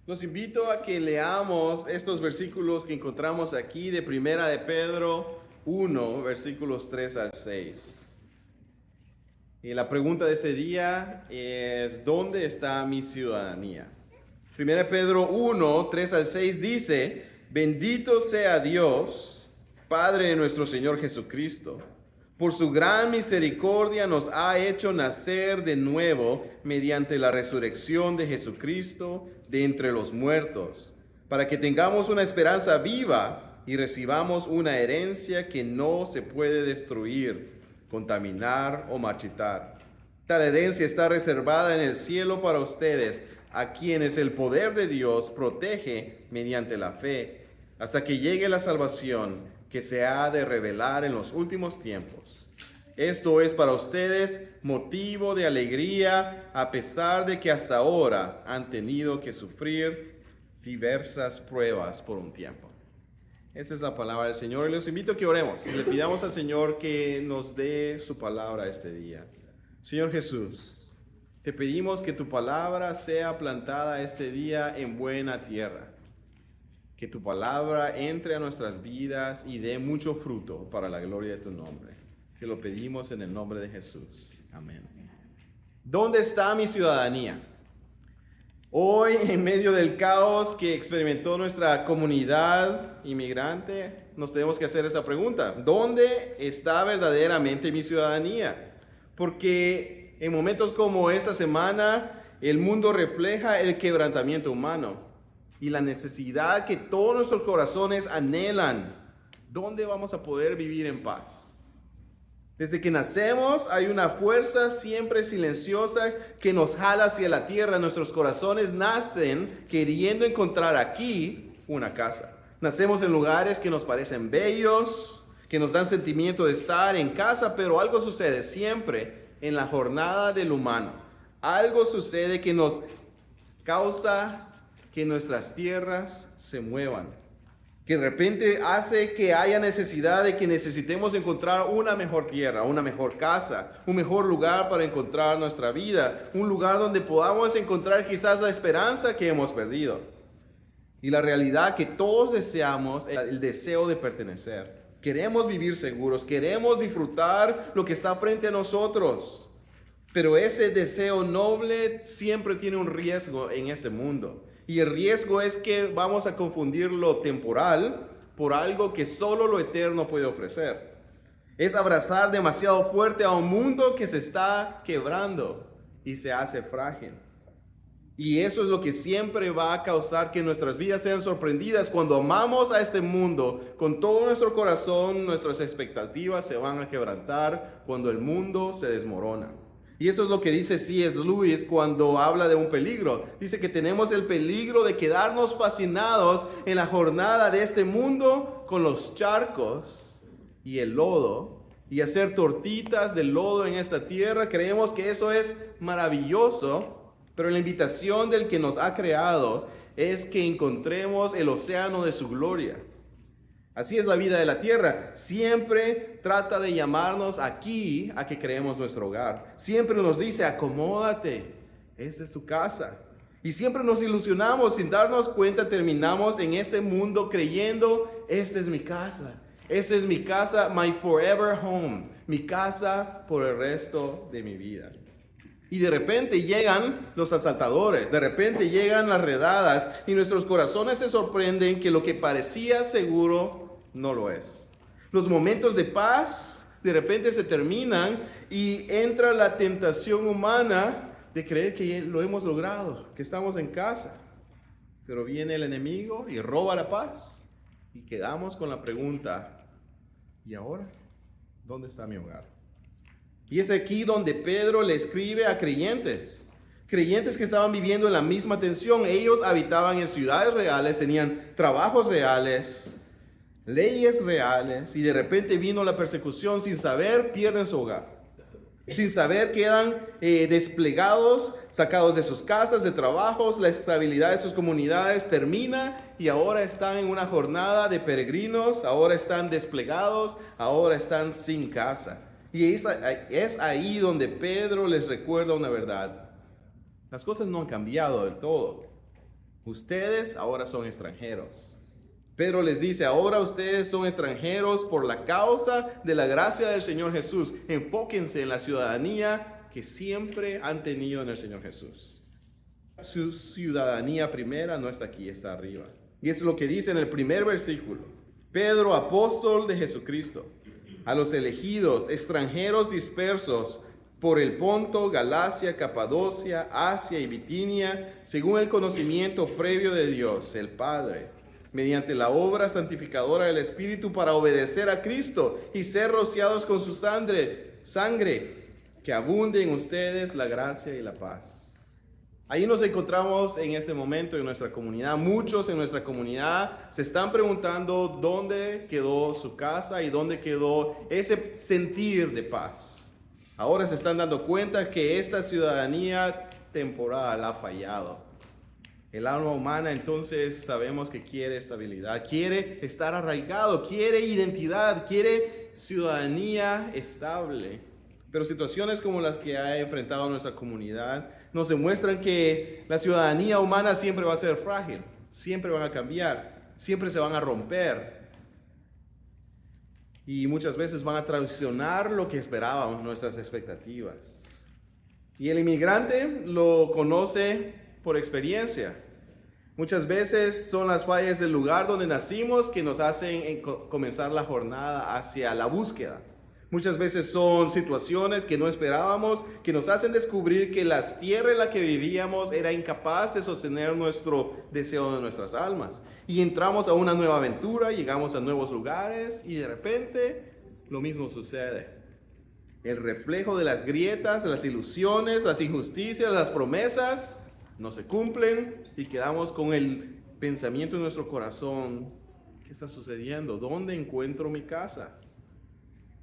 Los invito a que leamos estos versículos que encontramos aquí de Primera de Pedro 1, versículos 3 al 6. Y la pregunta de este día es, ¿dónde está mi ciudadanía? Primera de Pedro 1, 3 al 6 dice, bendito sea Dios, Padre de nuestro Señor Jesucristo. Por su gran misericordia nos ha hecho nacer de nuevo mediante la resurrección de Jesucristo de entre los muertos, para que tengamos una esperanza viva y recibamos una herencia que no se puede destruir, contaminar o marchitar. Tal herencia está reservada en el cielo para ustedes, a quienes el poder de Dios protege mediante la fe, hasta que llegue la salvación que se ha de revelar en los últimos tiempos. Esto es para ustedes motivo de alegría, a pesar de que hasta ahora han tenido que sufrir diversas pruebas por un tiempo. Esa es la palabra del Señor y les invito a que oremos y le pidamos al Señor que nos dé su palabra este día. Señor Jesús, te pedimos que tu palabra sea plantada este día en buena tierra. Que tu palabra entre a nuestras vidas y dé mucho fruto para la gloria de tu nombre. Te lo pedimos en el nombre de Jesús. Amén. ¿Dónde está mi ciudadanía? Hoy, en medio del caos que experimentó nuestra comunidad inmigrante, nos tenemos que hacer esa pregunta. ¿Dónde está verdaderamente mi ciudadanía? Porque en momentos como esta semana, el mundo refleja el quebrantamiento humano y la necesidad que todos nuestros corazones anhelan. ¿Dónde vamos a poder vivir en paz? Desde que nacemos hay una fuerza siempre silenciosa que nos jala hacia la tierra. Nuestros corazones nacen queriendo encontrar aquí una casa. Nacemos en lugares que nos parecen bellos, que nos dan sentimiento de estar en casa, pero algo sucede siempre en la jornada del humano. Algo sucede que nos causa que nuestras tierras se muevan, que de repente hace que haya necesidad de que necesitemos encontrar una mejor tierra, una mejor casa, un mejor lugar para encontrar nuestra vida, un lugar donde podamos encontrar quizás la esperanza que hemos perdido. Y la realidad que todos deseamos es el deseo de pertenecer. Queremos vivir seguros, queremos disfrutar lo que está frente a nosotros. Pero ese deseo noble siempre tiene un riesgo en este mundo. Y el riesgo es que vamos a confundir lo temporal por algo que solo lo eterno puede ofrecer. Es abrazar demasiado fuerte a un mundo que se está quebrando y se hace frágil. Y eso es lo que siempre va a causar que nuestras vidas sean sorprendidas. Cuando amamos a este mundo con todo nuestro corazón, nuestras expectativas se van a quebrantar cuando el mundo se desmorona. Y esto es lo que dice C.S. Lewis cuando habla de un peligro. Dice que tenemos el peligro de quedarnos fascinados en la jornada de este mundo con los charcos y el lodo y hacer tortitas de lodo en esta tierra. Creemos que eso es maravilloso, pero la invitación del que nos ha creado es que encontremos el océano de su gloria. Así es la vida de la tierra. Siempre trata de llamarnos aquí a que creemos nuestro hogar. Siempre nos dice, acomódate, esta es tu casa. Y siempre nos ilusionamos, sin darnos cuenta, terminamos en este mundo creyendo, esta es mi casa. Esta es mi casa, my forever home. Mi casa por el resto de mi vida. Y de repente llegan los asaltadores, de repente llegan las redadas y nuestros corazones se sorprenden que lo que parecía seguro no lo es. Los momentos de paz de repente se terminan y entra la tentación humana de creer que lo hemos logrado, que estamos en casa. Pero viene el enemigo y roba la paz y quedamos con la pregunta, ¿y ahora? ¿Dónde está mi hogar? Y es aquí donde Pedro le escribe a creyentes que estaban viviendo en la misma tensión. Ellos habitaban en ciudades reales, tenían trabajos reales, leyes reales, y de repente vino la persecución. Sin saber, pierden su hogar. Sin saber, quedan desplegados, sacados de sus casas, de trabajos. La estabilidad de sus comunidades termina y ahora están en una jornada de peregrinos, ahora están desplegados, ahora están sin casa. Y es ahí donde Pedro les recuerda una verdad. Las cosas no han cambiado del todo. Ustedes ahora son extranjeros. Pedro les dice, ahora ustedes son extranjeros por la causa de la gracia del Señor Jesús. Enfóquense en la ciudadanía que siempre han tenido en el Señor Jesús. Su ciudadanía primera no está aquí, está arriba. Y es lo que dice en el primer versículo. Pedro, apóstol de Jesucristo, a los elegidos, extranjeros dispersos por el Ponto, Galacia, Capadocia, Asia y Bitinia, según el conocimiento previo de Dios, el Padre, mediante la obra santificadora del Espíritu, para obedecer a Cristo y ser rociados con su sangre, que abunde en ustedes la gracia y la paz. Ahí nos encontramos en este momento en nuestra comunidad. Muchos en nuestra comunidad se están preguntando dónde quedó su casa y dónde quedó ese sentir de paz. Ahora se están dando cuenta que esta ciudadanía temporal ha fallado. El alma humana entonces sabemos que quiere estabilidad, quiere estar arraigado, quiere identidad, quiere ciudadanía estable. Pero situaciones como las que ha enfrentado nuestra comunidad nos demuestran que la ciudadanía humana siempre va a ser frágil, siempre van a cambiar, siempre se van a romper. Y muchas veces van a traicionar lo que esperábamos, nuestras expectativas. Y el inmigrante lo conoce por experiencia. Muchas veces son las fallas del lugar donde nacimos que nos hacen comenzar la jornada hacia la búsqueda. Muchas veces son situaciones que no esperábamos, que nos hacen descubrir que la tierra en la que vivíamos era incapaz de sostener nuestro deseo de nuestras almas. Y entramos a una nueva aventura, llegamos a nuevos lugares y de repente lo mismo sucede. El reflejo de las grietas, las ilusiones, las injusticias, las promesas no se cumplen y quedamos con el pensamiento en nuestro corazón. ¿Qué está sucediendo? ¿Dónde encuentro mi casa?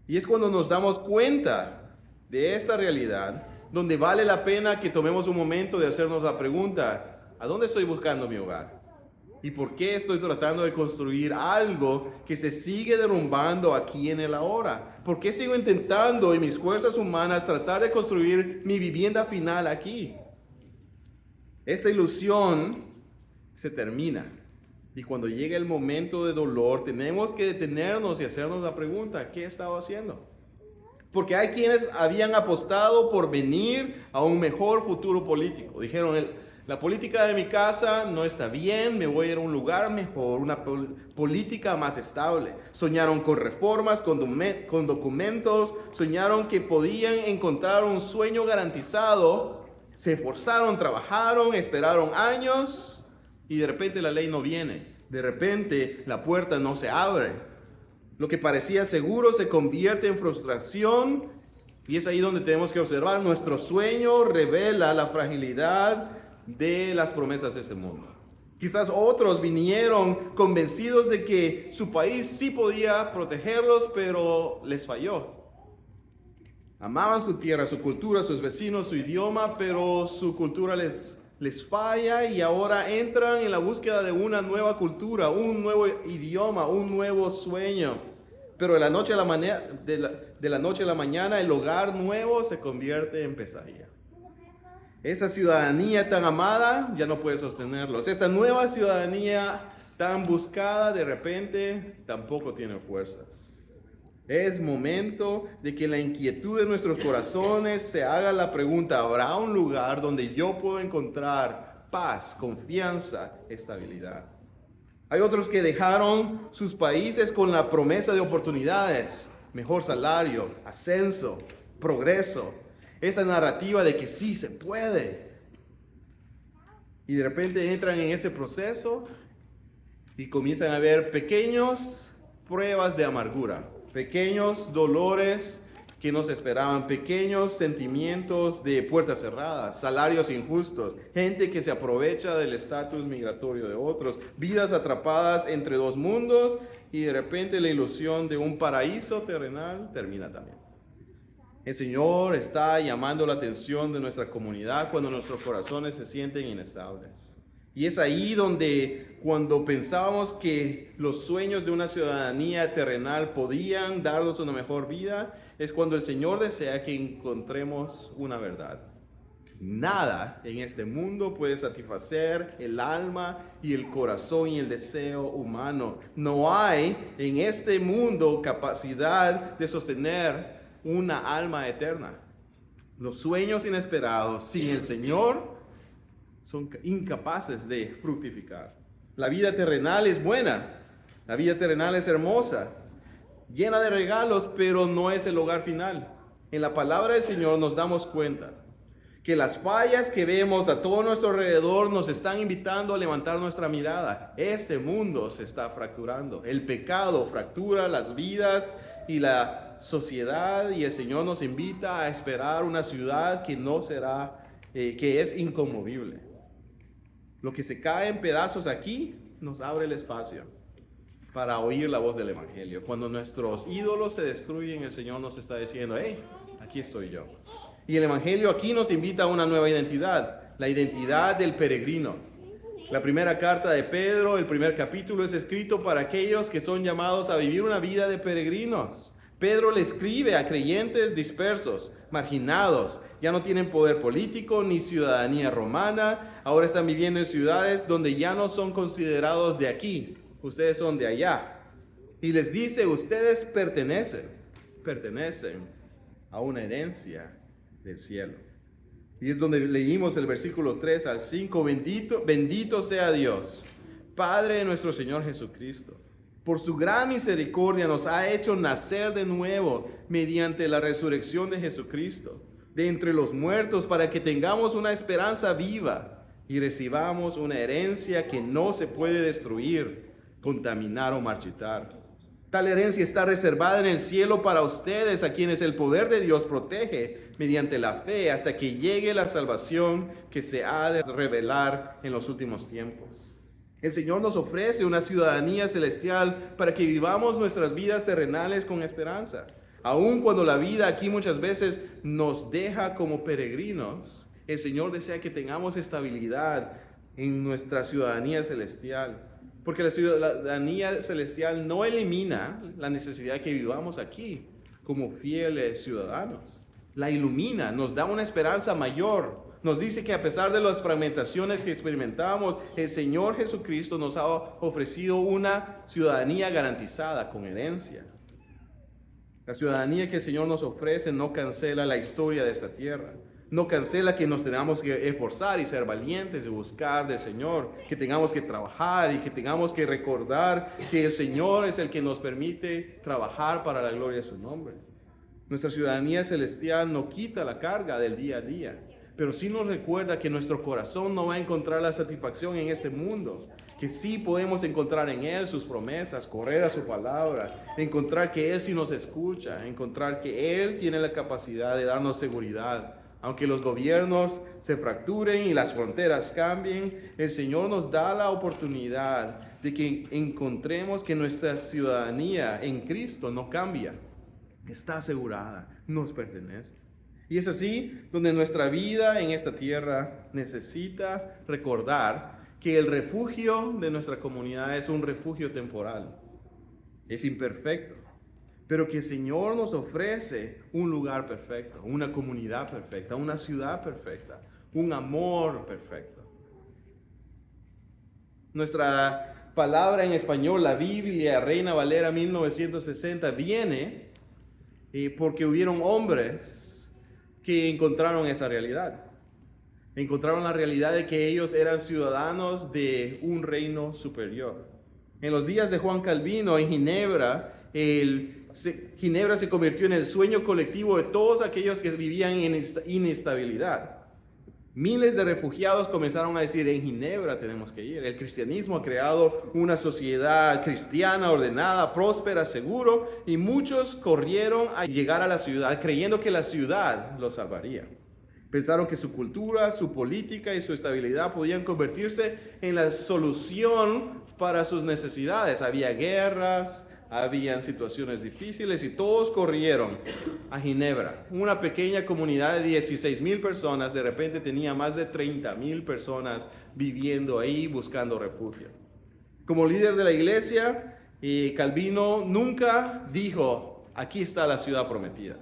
Y es cuando nos damos cuenta de esta realidad, donde vale la pena que tomemos un momento de hacernos la pregunta, ¿a dónde estoy buscando mi hogar? ¿Y por qué estoy tratando de construir algo que se sigue derrumbando aquí en el ahora? ¿Por qué sigo intentando en mis fuerzas humanas tratar de construir mi vivienda final aquí? Esa ilusión se termina. Y cuando llega el momento de dolor, tenemos que detenernos y hacernos la pregunta, ¿qué he estado haciendo? Porque hay quienes habían apostado por venir a un mejor futuro político. Dijeron, la política de mi casa no está bien, me voy a ir a un lugar mejor, una política más estable. Soñaron con reformas, con documentos, soñaron que podían encontrar un sueño garantizado. Se esforzaron, trabajaron, esperaron años. Y de repente la ley no viene, de repente la puerta no se abre. Lo que parecía seguro se convierte en frustración y es ahí donde tenemos que observar. Nuestro sueño revela la fragilidad de las promesas de este mundo. Quizás otros vinieron convencidos de que su país sí podía protegerlos, pero les falló. Amaban su tierra, su cultura, sus vecinos, su idioma, pero su cultura les falla y ahora entran en la búsqueda de una nueva cultura, un nuevo idioma, un nuevo sueño. Pero de la noche a la mañana el hogar nuevo se convierte en pesadilla. Esa ciudadanía tan amada ya no puede sostenerlos. Esta nueva ciudadanía tan buscada de repente tampoco tiene fuerza. Es momento de que la inquietud de nuestros corazones se haga la pregunta, ¿habrá un lugar donde yo puedo encontrar paz, confianza, estabilidad? Hay otros que dejaron sus países con la promesa de oportunidades, mejor salario, ascenso, progreso, esa narrativa de que sí se puede. Y de repente entran en ese proceso y comienzan a ver pequeñas pruebas de amargura. Pequeños dolores que nos esperaban, pequeños sentimientos de puertas cerradas, salarios injustos, gente que se aprovecha del estatus migratorio de otros, vidas atrapadas entre dos mundos y de repente la ilusión de un paraíso terrenal termina también. El Señor está llamando la atención de nuestra comunidad cuando nuestros corazones se sienten inestables. Y es ahí donde cuando pensábamos que los sueños de una ciudadanía terrenal podían darnos una mejor vida, es cuando el Señor desea que encontremos una verdad. Nada en este mundo puede satisfacer el alma y el corazón y el deseo humano. No hay en este mundo capacidad de sostener una alma eterna. Los sueños inesperados sin el Señor son incapaces de fructificar. La vida terrenal es buena, la vida terrenal es hermosa, llena de regalos, pero no es el hogar final. En la palabra del Señor nos damos cuenta que las fallas que vemos a todo nuestro alrededor nos están invitando a levantar nuestra mirada. Este mundo se está fracturando. El pecado fractura las vidas y la sociedad, y el Señor nos invita a esperar una ciudad que no será, que es inconmovible. Lo que se cae en pedazos aquí nos abre el espacio para oír la voz del Evangelio. Cuando nuestros ídolos se destruyen, el Señor nos está diciendo: hey, aquí estoy yo. Y el Evangelio aquí nos invita a una nueva identidad, la identidad del peregrino. La primera carta de Pedro, el primer capítulo, es escrito para aquellos que son llamados a vivir una vida de peregrinos. Pedro le escribe a creyentes dispersos, marginados, ya no tienen poder político ni ciudadanía romana, ahora están viviendo en ciudades donde ya no son considerados de aquí, ustedes son de allá. Y les dice: ustedes pertenecen a una herencia del cielo. Y es donde leímos el versículo 3 al 5. Bendito sea Dios, Padre de nuestro Señor Jesucristo. Por su gran misericordia nos ha hecho nacer de nuevo mediante la resurrección de Jesucristo de entre los muertos, para que tengamos una esperanza viva y recibamos una herencia que no se puede destruir, contaminar o marchitar. Tal herencia está reservada en el cielo para ustedes, a quienes el poder de Dios protege mediante la fe hasta que llegue la salvación que se ha de revelar en los últimos tiempos. El Señor nos ofrece una ciudadanía celestial para que vivamos nuestras vidas terrenales con esperanza. Aun cuando la vida aquí muchas veces nos deja como peregrinos, el Señor desea que tengamos estabilidad en nuestra ciudadanía celestial. Porque la ciudadanía celestial no elimina la necesidad de que vivamos aquí como fieles ciudadanos. La ilumina, nos da una esperanza mayor. Nos dice que a pesar de las fragmentaciones que experimentamos, el Señor Jesucristo nos ha ofrecido una ciudadanía garantizada con herencia. La ciudadanía que el Señor nos ofrece no cancela la historia de esta tierra. No cancela que nos tengamos que esforzar y ser valientes y buscar del Señor, que tengamos que trabajar y que tengamos que recordar que el Señor es el que nos permite trabajar para la gloria de su nombre. Nuestra ciudadanía celestial no quita la carga del día a día, pero sí nos recuerda que nuestro corazón no va a encontrar la satisfacción en este mundo, que sí podemos encontrar en Él sus promesas, correr a su palabra, encontrar que Él sí nos escucha, encontrar que Él tiene la capacidad de darnos seguridad. Aunque los gobiernos se fracturen y las fronteras cambien, el Señor nos da la oportunidad de que encontremos que nuestra ciudadanía en Cristo no cambia, está asegurada, nos pertenece. Y es así donde nuestra vida en esta tierra necesita recordar que el refugio de nuestra comunidad es un refugio temporal, es imperfecto, pero que el Señor nos ofrece un lugar perfecto, una comunidad perfecta, una ciudad perfecta, un amor perfecto. Nuestra palabra en español, la Biblia, Reina Valera 1960, viene porque hubieron hombres que encontraron esa realidad. Encontraron la realidad de que ellos eran ciudadanos de un reino superior. En los días de Juan Calvino, en Ginebra, Ginebra se convirtió en el sueño colectivo de todos aquellos que vivían en inestabilidad. Miles de refugiados comenzaron a decir: en Ginebra tenemos que ir. El cristianismo ha creado una sociedad cristiana, ordenada, próspera, seguro, y muchos corrieron a llegar a la ciudad creyendo que la ciudad los salvaría. Pensaron que su cultura, su política y su estabilidad podían convertirse en la solución para sus necesidades. Había guerras, habían situaciones difíciles y todos corrieron a Ginebra. Una pequeña comunidad de 16,000 personas de repente tenía más de 30,000 personas viviendo ahí buscando refugio. Como líder de la iglesia, Calvino nunca dijo: aquí está la ciudad prometida.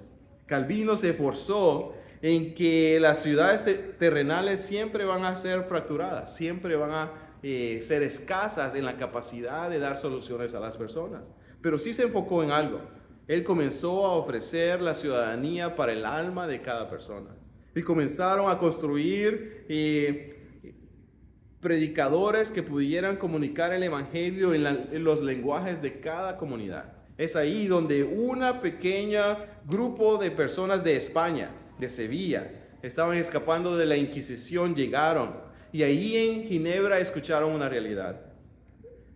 Calvino se esforzó en que las ciudades terrenales siempre van a ser fracturadas, siempre van a ser escasas en la capacidad de dar soluciones a las personas. Pero sí se enfocó en algo. Él comenzó a ofrecer la ciudadanía para el alma de cada persona. Y comenzaron a construir predicadores que pudieran comunicar el evangelio en los lenguajes de cada comunidad. Es ahí donde una pequeña grupo de personas de España, de Sevilla, estaban escapando de la Inquisición, llegaron. Y ahí en Ginebra escucharon una realidad.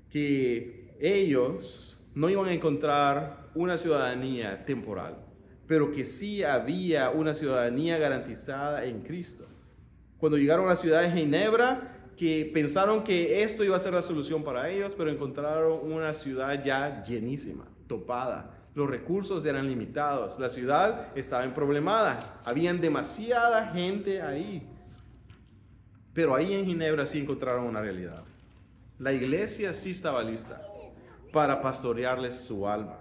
Que ellos no iban a encontrar una ciudadanía temporal, pero que sí había una ciudadanía garantizada en Cristo. Cuando llegaron a la ciudad de Ginebra, que pensaron que esto iba a ser la solución para ellos, pero encontraron una ciudad ya llenísima, topada. Los recursos eran limitados, la ciudad estaba emproblemada, habían demasiada gente ahí. Pero ahí en Ginebra sí encontraron una realidad. La iglesia sí estaba lista para pastorearles su alma.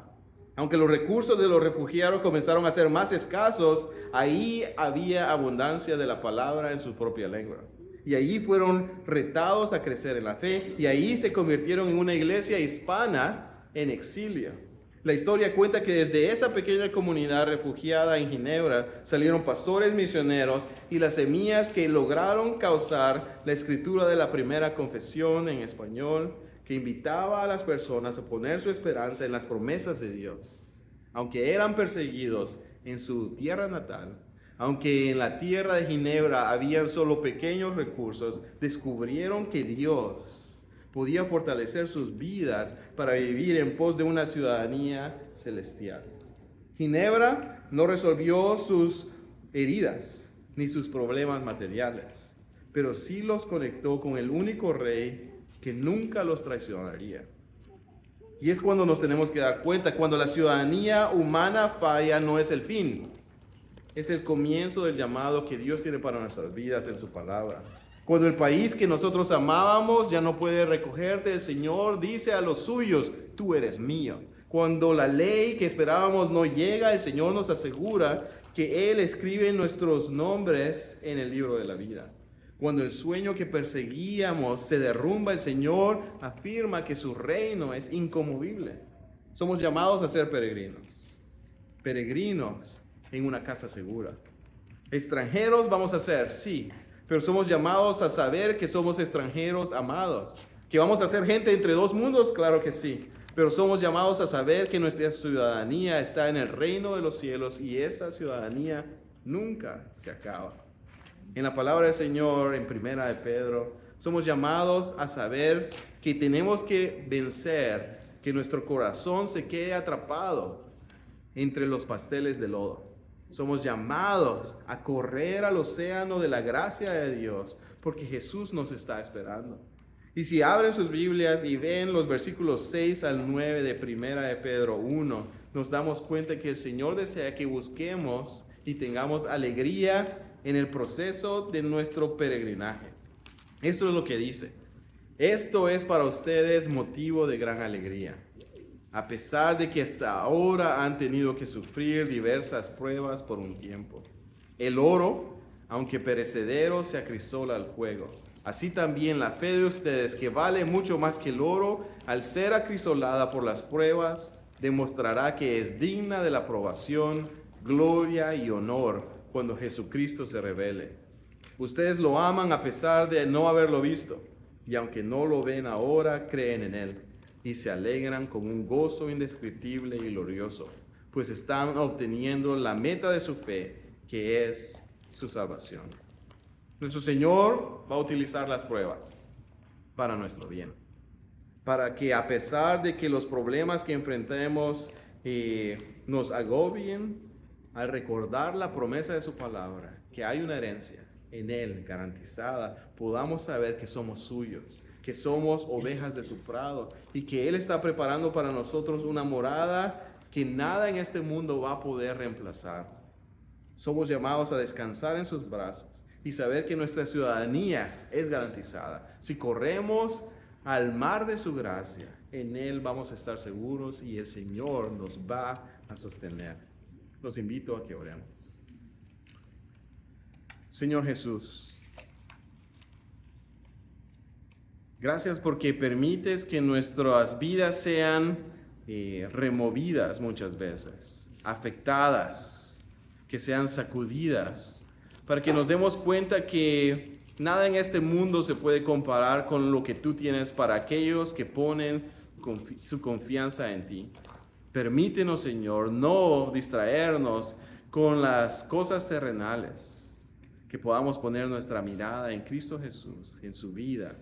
Aunque los recursos de los refugiados comenzaron a ser más escasos, ahí había abundancia de la palabra en su propia lengua. Y allí fueron retados a crecer en la fe, y ahí se convirtieron en una iglesia hispana en exilio. La historia cuenta que desde esa pequeña comunidad refugiada en Ginebra salieron pastores misioneros y las semillas que lograron causar la escritura de la primera confesión en español, que invitaba a las personas a poner su esperanza en las promesas de Dios. Aunque eran perseguidos en su tierra natal, aunque en la tierra de Ginebra habían solo pequeños recursos, descubrieron que Dios podía fortalecer sus vidas para vivir en pos de una ciudadanía celestial. Ginebra no resolvió sus heridas ni sus problemas materiales, pero sí los conectó con el único rey que nunca los traicionaría. Y es cuando nos tenemos que dar cuenta, cuando la ciudadanía humana falla, no es el fin, es el comienzo del llamado que Dios tiene para nuestras vidas en su palabra. Cuando el país que nosotros amábamos ya no puede recogerte, el Señor dice a los suyos, tú eres mío. Cuando la ley que esperábamos no llega, el Señor nos asegura que Él escribe nuestros nombres en el libro de la vida. Cuando el sueño que perseguíamos se derrumba, el Señor afirma que su reino es inconmovible. Somos llamados a ser peregrinos. Peregrinos en una casa segura. Extranjeros vamos a ser, sí, pero somos llamados a saber que somos extranjeros amados. ¿Que vamos a ser gente entre dos mundos? Claro que sí. Pero somos llamados a saber que nuestra ciudadanía está en el reino de los cielos y esa ciudadanía nunca se acaba. En la palabra del Señor, en Primera de Pedro, somos llamados a saber que tenemos que vencer, que nuestro corazón se quede atrapado entre los pasteles de lodo. Somos llamados a correr al océano de la gracia de Dios, porque Jesús nos está esperando. Y si abren sus Biblias y ven los versículos 6 al 9 de Primera de Pedro 1, nos damos cuenta que el Señor desea que busquemos y tengamos alegría en el proceso de nuestro peregrinaje. Esto es lo que dice. Esto es para ustedes motivo de gran alegría, a pesar de que hasta ahora han tenido que sufrir diversas pruebas por un tiempo. El oro, aunque perecedero, se acrisola al fuego. Así también la fe de ustedes, que vale mucho más que el oro, al ser acrisolada por las pruebas, demostrará que es digna de la aprobación, gloria y honor cuando Jesucristo se revele. Ustedes lo aman a pesar de no haberlo visto, y aunque no lo ven ahora, creen en Él, y se alegran con un gozo indescriptible y glorioso, pues están obteniendo la meta de su fe, que es su salvación. Nuestro Señor va a utilizar las pruebas para nuestro bien, para que a pesar de que los problemas que enfrentemos nos agobien, al recordar la promesa de su palabra, que hay una herencia en Él garantizada, podamos saber que somos suyos, que somos ovejas de su prado y que Él está preparando para nosotros una morada que nada en este mundo va a poder reemplazar. Somos llamados a descansar en sus brazos y saber que nuestra ciudadanía es garantizada. Si corremos al mar de su gracia, en Él vamos a estar seguros y el Señor nos va a sostener. Los invito a que oremos. Señor Jesús, gracias porque permites que nuestras vidas sean removidas muchas veces, afectadas, que sean sacudidas, para que nos demos cuenta que nada en este mundo se puede comparar con lo que tú tienes para aquellos que ponen su confianza en ti. Permítenos, Señor, no distraernos con las cosas terrenales, que podamos poner nuestra mirada en Cristo Jesús, en su vida,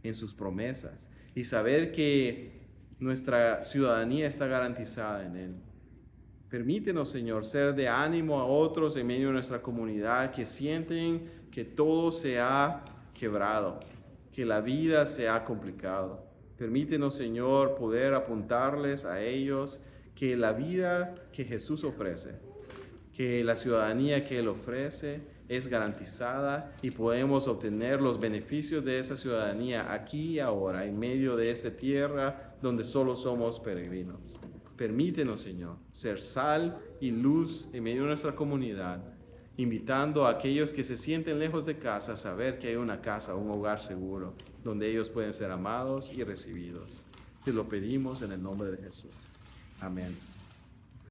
en sus promesas, y saber que nuestra ciudadanía está garantizada en Él. Permítenos, Señor, ser de ánimo a otros en medio de nuestra comunidad que sienten que todo se ha quebrado, que la vida se ha complicado. Permítenos, Señor, poder apuntarles a ellos que la vida que Jesús ofrece, que la ciudadanía que Él ofrece es garantizada y podemos obtener los beneficios de esa ciudadanía aquí y ahora, en medio de esta tierra donde solo somos peregrinos. Permítenos, Señor, ser sal y luz en medio de nuestra comunidad, invitando a aquellos que se sienten lejos de casa a saber que hay una casa, un hogar seguro, donde ellos pueden ser amados y recibidos. Te lo pedimos en el nombre de Jesús. Amén.